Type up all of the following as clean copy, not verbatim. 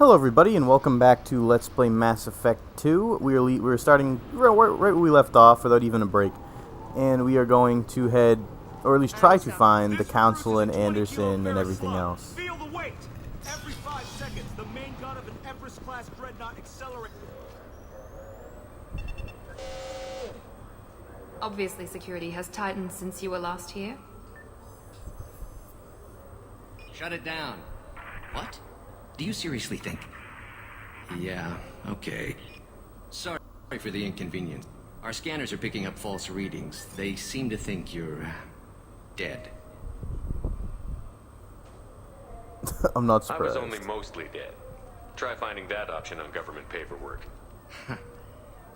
Hello everybody and welcome back to Let's Play Mass Effect 2. We're starting right where we left off without even a break. And we are going to head, or at least try to find, the Council and Anderson and everything else. Feel the weight! Every 5 seconds, the main gun of an Everest-class dreadnought accelerates. Obviously, security has tightened since you were last here. Shut it down. What? Do you seriously think? Yeah, okay. Sorry for the inconvenience. Our scanners are picking up false readings. They seem to think you're dead. I'm not surprised. I was only mostly dead. Try finding that option on government paperwork.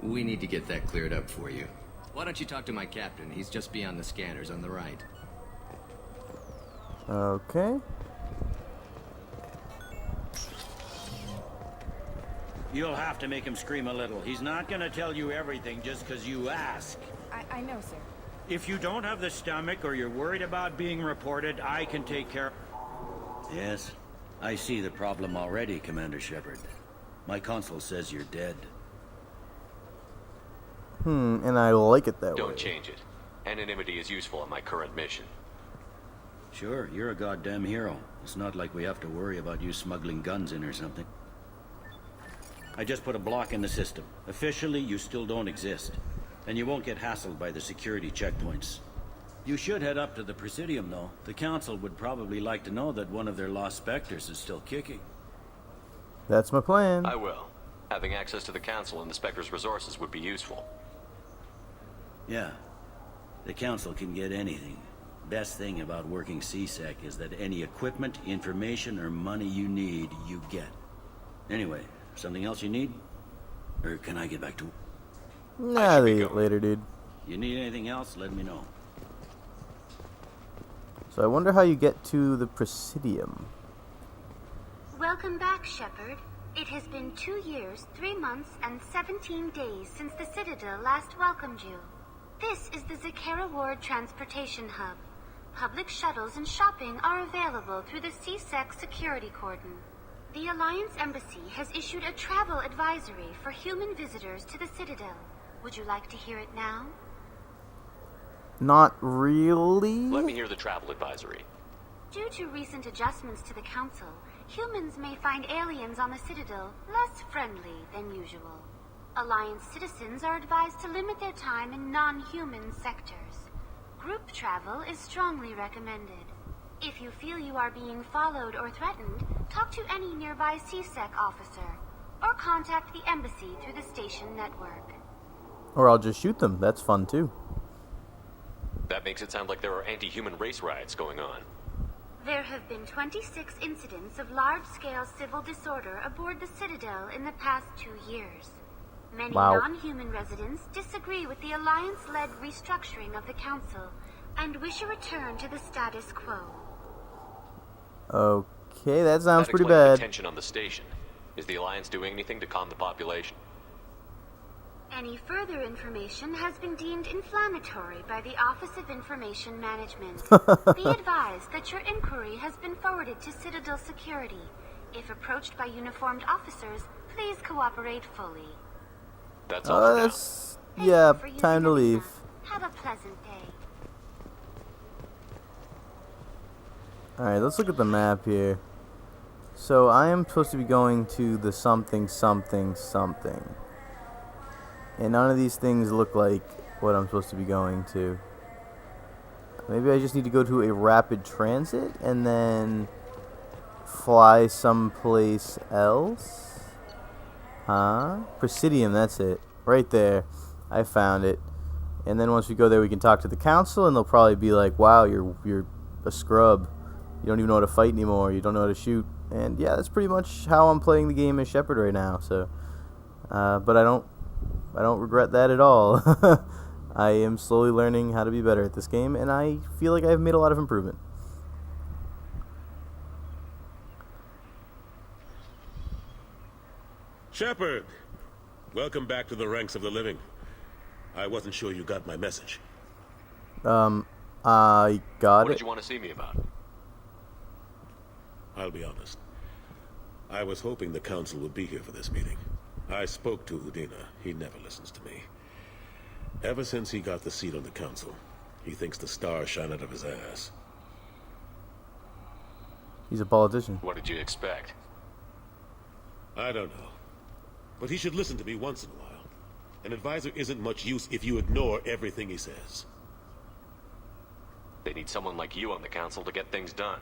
We need to get that cleared up for you. Why don't you talk to my captain? He's just beyond the scanners on the right. Okay. You'll have to make him scream a little. He's not gonna tell you everything just because you ask. I know, sir. If you don't have the stomach or you're worried about being reported, I can take care of... Yes, I see the problem already, Commander Shepard. My console says you're dead. And I like it that way. Don't change it. Anonymity is useful on my current mission. Sure, you're a goddamn hero. It's not like we have to worry about you smuggling guns in or something. I just put a block in the system. Officially, you still don't exist. And you won't get hassled by the security checkpoints. You should head up to the Presidium, though. The Council would probably like to know that one of their lost Spectres is still kicking. That's my plan. I will. Having access to the Council and the Spectre's resources would be useful. Yeah. The Council can get anything. Best thing about working C-Sec is that any equipment, information, or money you need, you get. Anyway, something else you need? Or can I get back to... Nah, later, dude. You need anything else, let me know. So I wonder how you get to the Presidium. Welcome back, Shepard. It has been 2 years, 3 months, and 17 days since the Citadel last welcomed you. This is the Zakera Ward Transportation Hub. Public shuttles and shopping are available through the C-Sec security cordon. The Alliance Embassy has issued a travel advisory for human visitors to the Citadel. Would you like to hear it now? Not really. Let me hear the travel advisory. Due to recent adjustments to the Council, humans may find aliens on the Citadel less friendly than usual. Alliance citizens are advised to limit their time in non-human sectors. Group travel is strongly recommended. If you feel you are being followed or threatened, talk to any nearby C-Sec officer, or contact the Embassy through the station network. Or I'll just shoot them. That's fun too. That makes it sound like there are anti-human race riots going on. There have been 26 incidents of large-scale civil disorder aboard the Citadel in the past 2 years. Many non-human residents disagree with the Alliance-led restructuring of the Council and wish a return to the status quo. Okay, that sounds pretty explains bad. the tension on the station. Is the Alliance doing anything to calm the population? Any further information has been deemed inflammatory by the Office of Information Management. Be advised that your inquiry has been forwarded to Citadel Security. If approached by uniformed officers, please cooperate fully. That's all for now. That's... yeah, time to leave. Have a pleasant day. Alright, let's look at the map here. So I am supposed to be going to the something something something. And none of these things look like what I'm supposed to be going to. Maybe I just need to go to a rapid transit and then fly someplace else? Huh? Presidium, that's it. Right there. I found it. And then once we go there we can talk to the Council and they'll probably be like, wow, you're a scrub. You don't even know how to fight anymore. You don't know how to shoot. And yeah, that's pretty much how I'm playing the game as Shepard right now. So, but I don't regret that at all. I am slowly learning how to be better at this game, and I feel like I've made a lot of improvement. Shepard! Welcome back to the ranks of the living. I wasn't sure you got my message. I got What it. did you want to see me about? I'll be honest. I was hoping the council would be here for this meeting. I spoke to Udina. He never listens to me. Ever since he got the seat on the council, he thinks the stars shine out of his ass. He's a politician. What did you expect? I don't know. But he should listen to me once in a while. An advisor isn't much use if you ignore everything he says. They need someone like you on the council to get things done.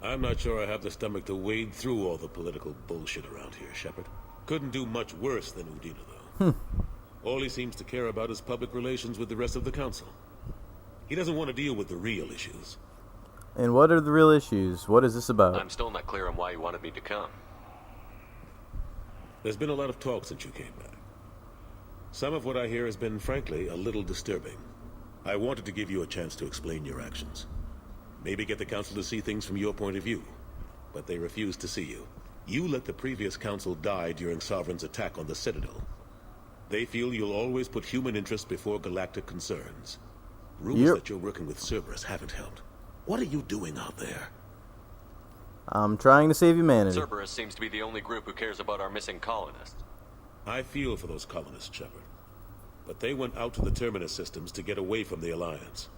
I'm not sure I have the stomach to wade through all the political bullshit around here, Shepard. Couldn't do much worse than Udina, though. All he seems to care about is public relations with the rest of the council. He doesn't want to deal with the real issues. And what are the real issues? What is this about? I'm still not clear on why you wanted me to come. There's been a lot of talk since you came back. Some of what I hear has been, frankly, a little disturbing. I wanted to give you a chance to explain your actions. Maybe get the council to see things from your point of view. But they refuse to see you. You let the previous council die during Sovereign's attack on the Citadel. They feel you'll always put human interests before galactic concerns. Rumors that you're working with Cerberus haven't helped. What are you doing out there? I'm trying to save humanity. Cerberus seems to be the only group who cares about our missing colonists. I feel for those colonists, Shepard. But they went out to the Terminus systems to get away from the Alliance.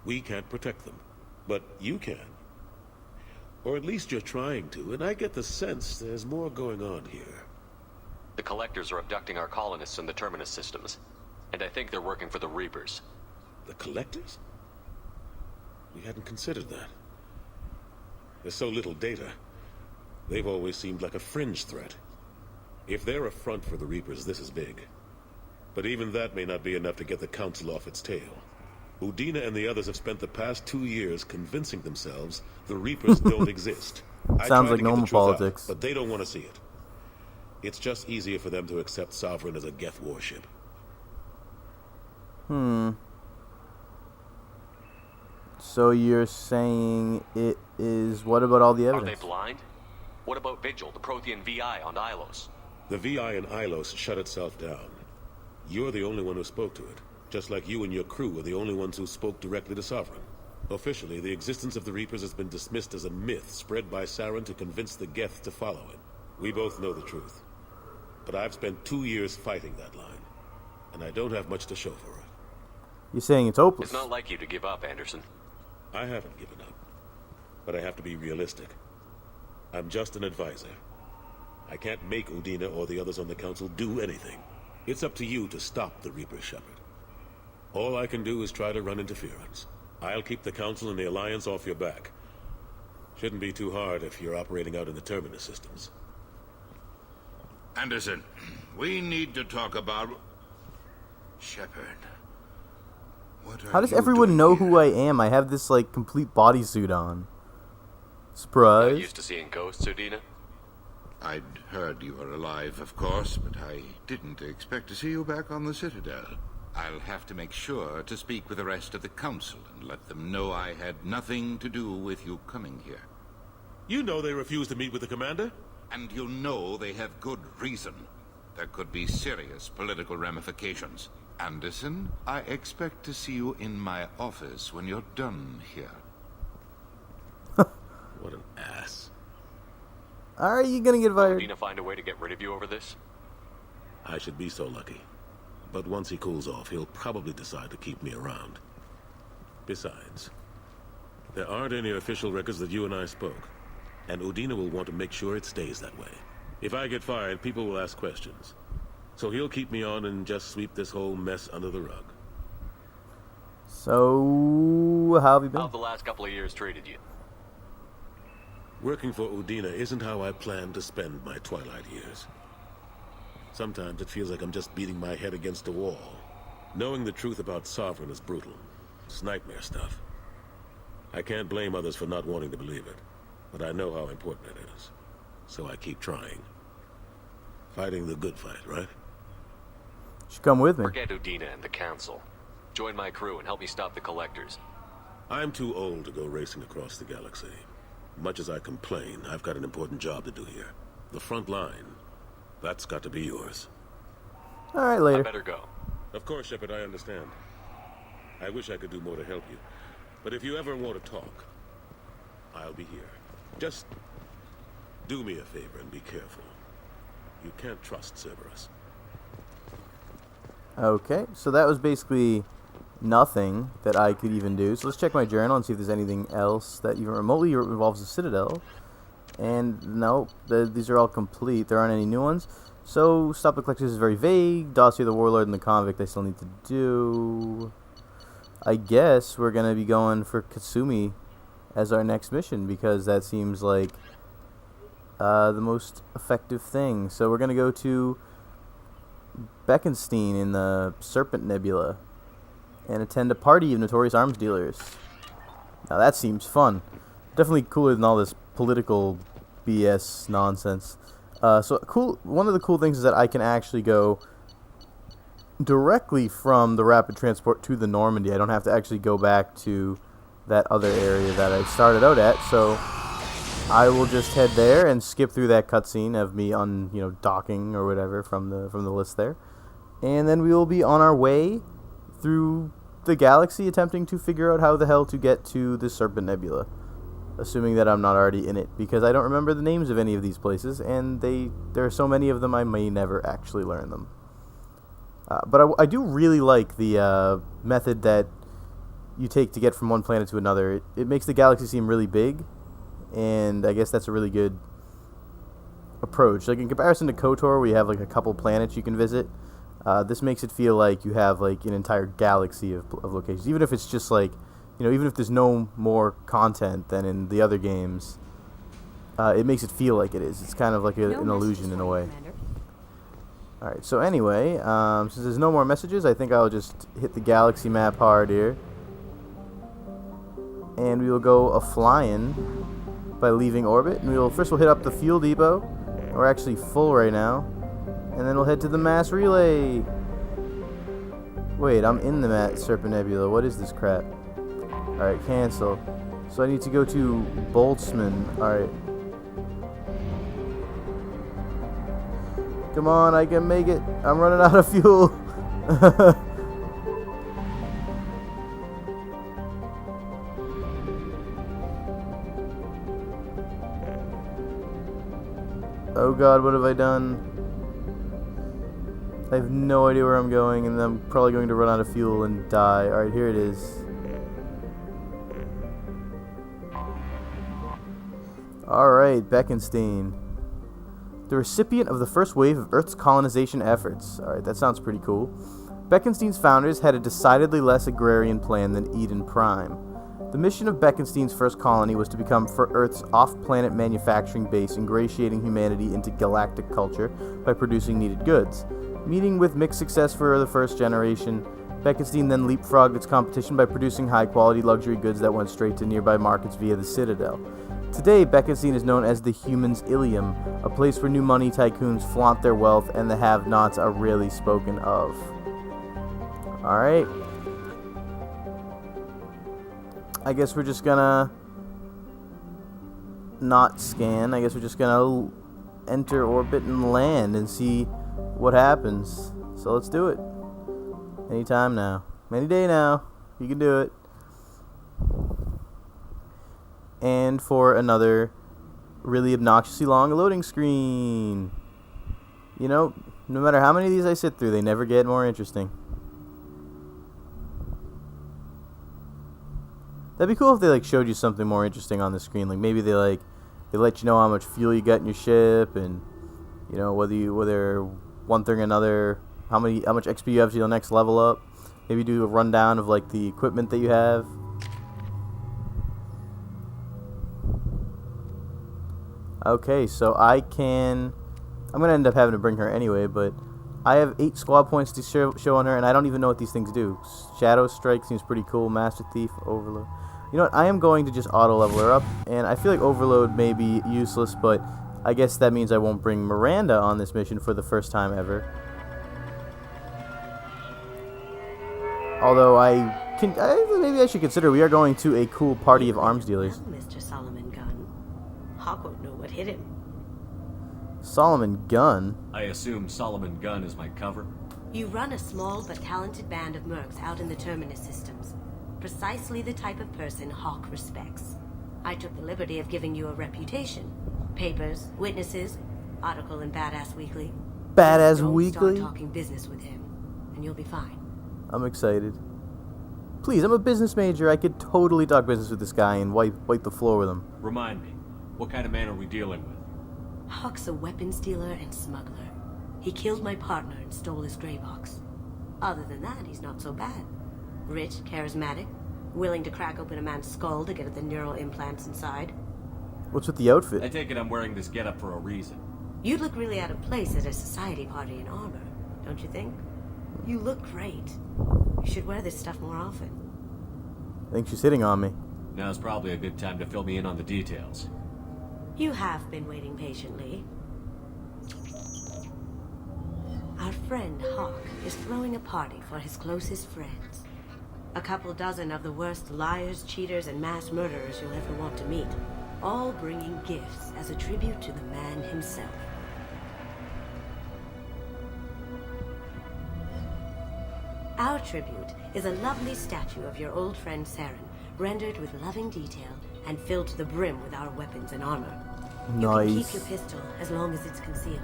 We can't protect them, but you can. Or at least you're trying to, and I get the sense there's more going on here. The Collectors are abducting our colonists in the Terminus systems, and I think they're working for the Reapers. The Collectors? We hadn't considered that. There's so little data. They've always seemed like a fringe threat. If they're a front for the Reapers, this is big. But even that may not be enough to get the Council off its tail. Udina and the others have spent the past 2 years convincing themselves the Reapers don't exist. Sounds like normal politics. But they don't want to see it. It's just easier for them to accept Sovereign as a Geth warship. So you're saying it is... What about all the evidence? Are they blind? What about Vigil, the Prothean VI on Ilos? The VI in Ilos shut itself down. You're the only one who spoke to it. Just like you and your crew were the only ones who spoke directly to Sovereign. Officially, the existence of the Reapers has been dismissed as a myth spread by Saren to convince the Geth to follow it. We both know the truth. But I've spent 2 years fighting that line, and I don't have much to show for it. You're saying it's hopeless. It's not like you to give up, Anderson. I haven't given up, but I have to be realistic. I'm just an advisor. I can't make Udina or the others on the Council do anything. It's up to you to stop the Reaper, Shepard. All I can do is try to run interference. I'll keep the Council and the Alliance off your back. Shouldn't be too hard if you're operating out in the Terminus systems. Anderson, we need to talk about... Shepard. How does everyone know who I am? I have this, like, complete bodysuit on. Surprise. Not used to seeing ghosts, Udina? I'd heard you were alive, of course, but I didn't expect to see you back on the Citadel. I'll have to make sure to speak with the rest of the Council and let them know I had nothing to do with you coming here. You know they refused to meet with the Commander? And you know they have good reason. There could be serious political ramifications. Anderson, I expect to see you in my office when you're done here. What an ass. Are you gonna get fired? Udina find a way to get rid of you over this? I should be so lucky. But once he cools off, he'll probably decide to keep me around. Besides, there aren't any official records that you and I spoke. And Udina will want to make sure it stays that way. If I get fired, people will ask questions. So he'll keep me on and just sweep this whole mess under the rug. So, how have you been? How have the last couple of years treated you? Working for Udina isn't how I planned to spend my twilight years. Sometimes it feels like I'm just beating my head against a wall. Knowing the truth about Sovereign is brutal. It's nightmare stuff. I can't blame others for not wanting to believe it, but I know how important it is. So I keep trying. Fighting the good fight, right? You should come with me. Forget Udina and the Council. Join my crew and help me stop the Collectors. I'm too old to go racing across the galaxy. Much as I complain, I've got an important job to do here. The front line. That's got to be yours. Alright, I later. better go. Of course, Shepard, I understand. I wish I could do more to help you. But if you ever want to talk, I'll be here. Just Do me a favor and be careful. You can't trust Cerberus. Okay, so that was basically nothing that I could even do. So let's check my journal and see if there's anything else that even remotely involves the Citadel. And no, these are all complete. There aren't any new ones. So Stop the Collectors is very vague. Dossier of the Warlord and the Convict I still need to do. I guess we're going to be going for Kasumi as our next mission, because that seems like the most effective thing. So we're going to go to Bekenstein in the Serpent Nebula and attend a party of notorious arms dealers. Now that seems fun. Definitely cooler than all this political BS nonsense. So cool. One of the cool things is that I can actually go directly from the rapid transport to the Normandy. I don't have to actually go back to that other area that I started out at. So I will just head there and skip through that cutscene of me docking or whatever from the list there, and then we will be on our way through the galaxy, attempting to figure out how the hell to get to the Serpent Nebula, assuming that I'm not already in it, because I don't remember the names of any of these places, and there are so many of them I may never actually learn them. But I do really like the method that you take to get from one planet to another. It makes the galaxy seem really big, and I guess that's a really good approach. Like in comparison to KOTOR, where you have like a couple planets you can visit, this makes it feel like you have like an entire galaxy of locations. Even if it's just like, even if there's no more content than in the other games, it makes it feel like it is. It's kind of like an illusion in a way. Alright, so anyway, since there's no more messages, I think I'll just hit the galaxy map hard here. And we will go a-flying by leaving orbit. And we'll hit up the fuel depot. We're actually full right now. And then we'll head to the mass relay. Wait, I'm in the Serpent Nebula. What is this crap? Alright, cancel. So I need to go to Boltzmann. Alright. Come on, I can make it. I'm running out of fuel. Oh god, what have I done? I have no idea where I'm going, and I'm probably going to run out of fuel and die. Alright, here it is. Alright, Bekenstein. The recipient of the first wave of Earth's colonization efforts. Alright, that sounds pretty cool. Bekenstein's founders had a decidedly less agrarian plan than Eden Prime. The mission of Bekenstein's first colony was to become Earth's off-planet manufacturing base, ingratiating humanity into galactic culture by producing needed goods. Meeting with mixed success for the first generation, Bekenstein then leapfrogged its competition by producing high-quality luxury goods that went straight to nearby markets via the Citadel. Today, Bekenstein is known as the Humans' Ilium, a place where new money tycoons flaunt their wealth and the have-nots are rarely spoken of. Alright. I guess we're just gonna not scan. I guess we're just gonna enter orbit and land and see what happens. So let's do it. Anytime now. Any day now. You can do it. And for another really obnoxiously long loading screen. No matter how many of these I sit through, they never get more interesting. That'd be cool if they showed you something more interesting on the screen. Like maybe they let you know how much fuel you got in your ship, and whether one thing or another, how much XP you have to the next level up. Maybe do a rundown of the equipment that you have. Okay, so I'm gonna end up having to bring her anyway, but I have 8 squad points to show on her, and I don't even know what these things do. Shadow Strike seems pretty cool. Master Thief, Overload. You know what? I am going to just auto-level her up, and I feel like Overload may be useless, but I guess that means I won't bring Miranda on this mission for the first time ever. Although maybe I should consider we are going to a cool party of arms dealers. Mr. Solomon Gunn. Hawk won't know what hit him. Solomon Gunn? I assume Solomon Gunn is my cover? You run a small but talented band of mercs out in the Terminus systems. Precisely the type of person Hawk respects. I took the liberty of giving you a reputation. Papers, witnesses, article in Badass Weekly. Badass Don't Weekly? start talking business with him, and you'll be fine. I'm excited. Please, I'm a business major. I could totally talk business with this guy and wipe the floor with him. Remind me, what kind of man are we dealing with? Huck's a weapons dealer and smuggler. He killed my partner and stole his gray box. Other than that, he's not so bad. Rich, charismatic, willing to crack open a man's skull to get at the neural implants inside. What's with the outfit? I take it I'm wearing this getup for a reason. You'd look really out of place at a society party in armor, don't you think? You look great. You should wear this stuff more often. I think she's hitting on me. Now's probably a good time to fill me in on the details. You have been waiting patiently. Our friend Hawk is throwing a party for his closest friends. A couple dozen of the worst liars, cheaters, and mass murderers you'll ever want to meet. All bringing gifts as a tribute to the man himself. Our tribute is a lovely statue of your old friend Saren, rendered with loving detail and filled to the brim with our weapons and armor. You can keep your pistol as long as it's concealed.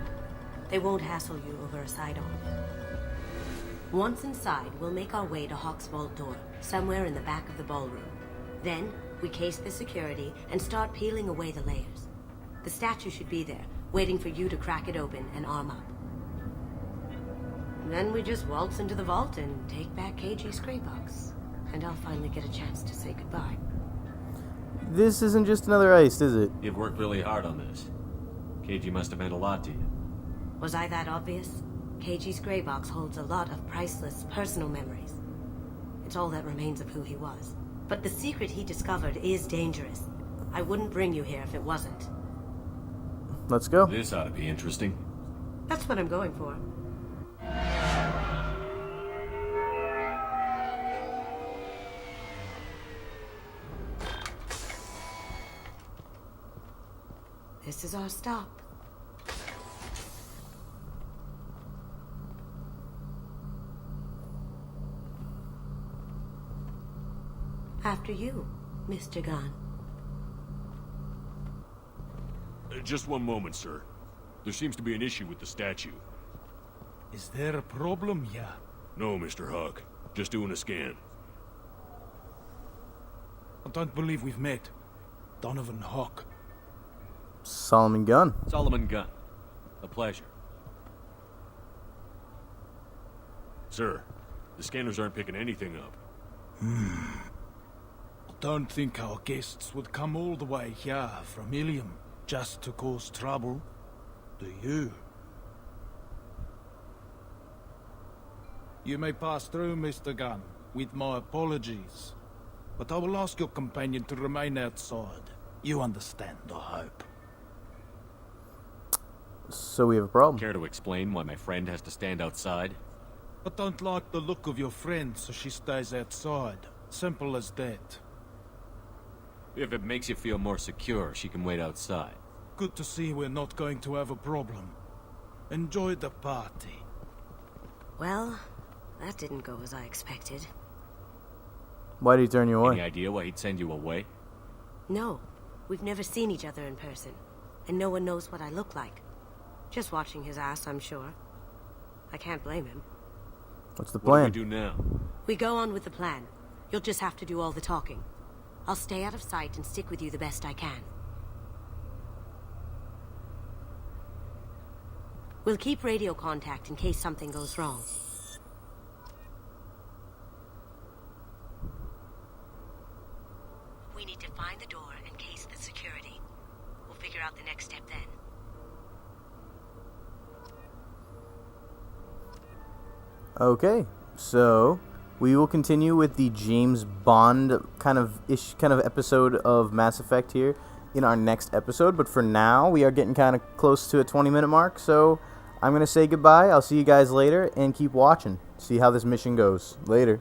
They won't hassle you over a sidearm. Once inside, we'll make our way to Hawk's vault door, somewhere in the back of the ballroom. Then, we case the security and start peeling away the layers. The statue should be there, waiting for you to crack it open and arm up. Then we just waltz into the vault and take back KG's gray box. And I'll finally get a chance to say goodbye. This isn't just another heist, is it? You've worked really hard on this. KG must have meant a lot to you. Was I that obvious? KG's gray box holds a lot of priceless personal memories. It's all that remains of who he was. But the secret he discovered is dangerous. I wouldn't bring you here if it wasn't. Let's go. This ought to be interesting. That's what I'm going for. This is our stop. After you, Mr. Gunn. Just one moment, sir. There seems to be an issue with the statue. Is there a problem here? No, Mr. Hawk. Just doing a scan. I don't believe we've met. Donovan Hawk. Solomon Gunn. Solomon Gunn. A pleasure. Sir, the scanners aren't picking anything up. I don't think our guests would come all the way here from Ilium just to cause trouble. Do you? You may pass through, Mr. Gunn, with my apologies. But I will ask your companion to remain outside. You understand, I hope. So we have a problem. Care to explain why my friend has to stand outside? I don't like the look of your friend, so she stays outside. Simple as that. If it makes you feel more secure, she can wait outside. Good to see we're not going to have a problem. Enjoy the party. Well, that didn't go as I expected. Why did he turn you away? Any idea why he'd send you away? No, we've never seen each other in person, and no one knows what I look like. Just watching his ass, I'm sure. I can't blame him. What's the plan? What do we do now? We go on with the plan. You'll just have to do all the talking. I'll stay out of sight and stick with you the best I can. We'll keep radio contact in case something goes wrong. We need to find the door and case the security. We'll figure out the next step then. Okay, so we will continue with the James Bond kind of episode of Mass Effect here in our next episode. But for now, we are getting kind of close to a 20-minute mark, so I'm going to say goodbye. I'll see you guys later, and keep watching. See how this mission goes. Later.